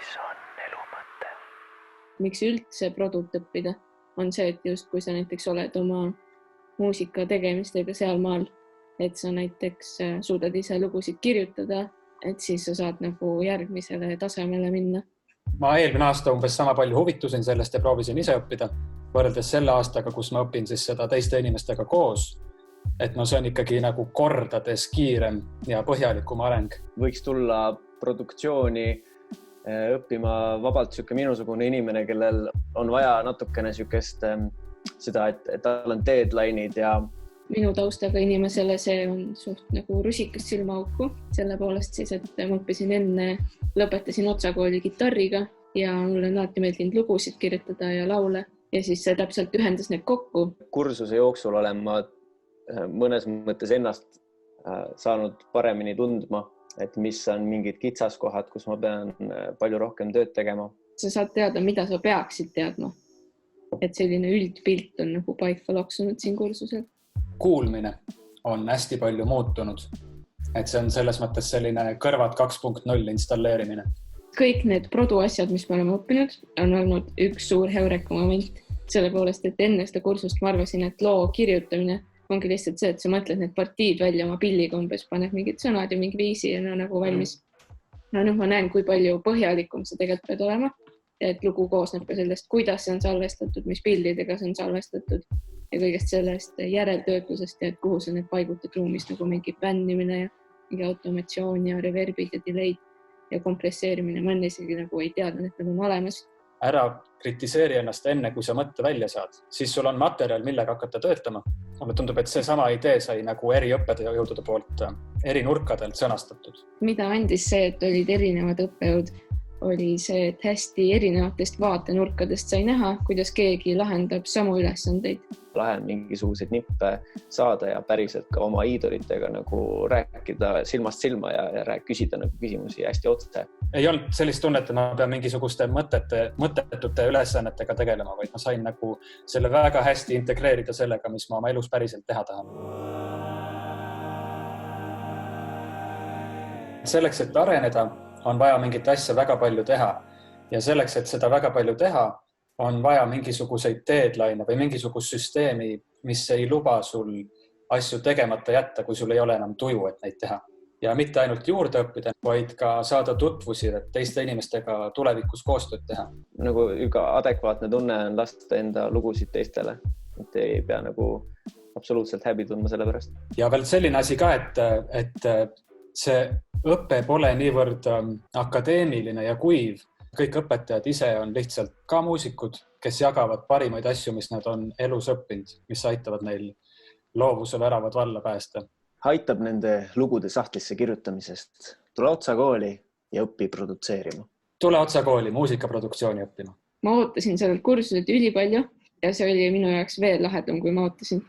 mis on elu mõte? Miks üldse produt õppida, on see, et just kui sa näiteks oled oma muusika tegemistega sealmaal, et sa näiteks suudad ise lugusid kirjutada, et siis sa saad nagu järgmisele tasemele minna. Ma eelmine aasta umbes sama palju huvitusin sellest ja proovisin ise õppida, võrreldes selle aastaga, kus ma õpin siis seda teiste inimestega koos. Et no see on ikkagi nagu kordades kiirem ja põhjalikum areng. Võiks tulla produktsiooni õppima vabalt minusugune inimene, kellel on vaja natukene seda, et tal on deadline'id ja minu taustaga inimesele see on suht nagu rusikas silmaauku. Selle poolest siis, et ma õppisin lõpetasin otsakooli kitarriga ja mulle on alati meeldinud lugusid kirjutada ja laule ja siis see täpselt ühendas need kokku. Kursuse jooksul olen ma mõnes mõttes ennast saanud paremini tundma, et mis on mingid kitsaskohad, kus ma pean palju rohkem tööd tegema. Sa saad teada, mida sa peaksid teadma. Et selline üldpilt on nagu paika loksunud siin kursusel. Kuulmine on hästi palju muutunud. Et see on selles mõttes selline kõrvad 2.0 installeerimine. Kõik need produasjad, mis me oleme õppinud, on olnud üks suur heureka moment. Selle poolest, et enne seda kursust ma arvasin, et loo kirjutamine ongi lihtsalt see, et sa mõtled need partiid välja oma pilliga umbes, paned mingid sõnad ja mingi viisi ja nagu valmis. No nüüd ma näen, kui palju põhjalikum see tegelikult pead olema. Et lugu koosneb ka sellest, kuidas see on salvestatud, mis pildidega see on salvestatud ja kõigest sellest järeltöötlusest ja et kuhu sa need paigutad ruumis nagu mingi bännimine ja mingi automatsioon ja reverbid ja delay'd ja kompresseerimine. Ma enne isegi nagu ei teadnud, et need on olemas. Ära kritiseeri ennast enne, kui sa mõtte välja saad. Siis sul on materjal, millega hakata töötama. Mulle tundub, et see sama idee sai nagu eri õppejõudude poolt eri nurkadelt sõnastatud. Mida andis see, et olid erinevad õppejõud, oli see, et hästi erinevatest vaatenurkadest sai näha, kuidas keegi lahendab samu ülesandeid. Lahen mingisuguseid nippe saada ja päriselt ka oma iidolitega nagu rääkida silmast silma ja küsida nagu küsimusi hästi otse. Ei olnud sellist tunnet, et ma pean mingisuguste mõttetute ülesannetega tegelema, vaid ma sain nagu selle väga hästi integreerida sellega, mis ma oma elus päriselt teha tahan. Selleks, et areneda, on vaja mingit asja väga palju teha ja selleks, et seda väga palju teha, on vaja mingisuguseid deadline või mingisugust süsteemi, mis ei luba sul asju tegemata jätta, kui sul ei ole enam tuju, et neid teha. Ja mitte ainult juurde õppida, vaid ka saada tutvusi, et teiste inimestega tulevikus koostööd teha. Nagu iga adekvaatne tunne on lasta enda lugusid teistele, et ei pea nagu absoluutselt häbi tundma selle pärast. Ja veel selline asi ka, et see õpe pole niivõrd akadeemiline ja kuiv. Kõik õpetajad ise on lihtsalt ka muusikud, kes jagavad parimaid asju, mis nad on elus õppinud, mis aitavad neil loovusele äravad valla päästa. Aitab nende lugude sahtlisse kirjutamisest. Tule otsa kooli ja õpi produtseerima. Tule otsa kooli muusikaproduktsiooni õppima. Ma ootasin sellelt kursuselt ülipalju ja see oli minu jaoks veel lahedam, kui ma ootasin.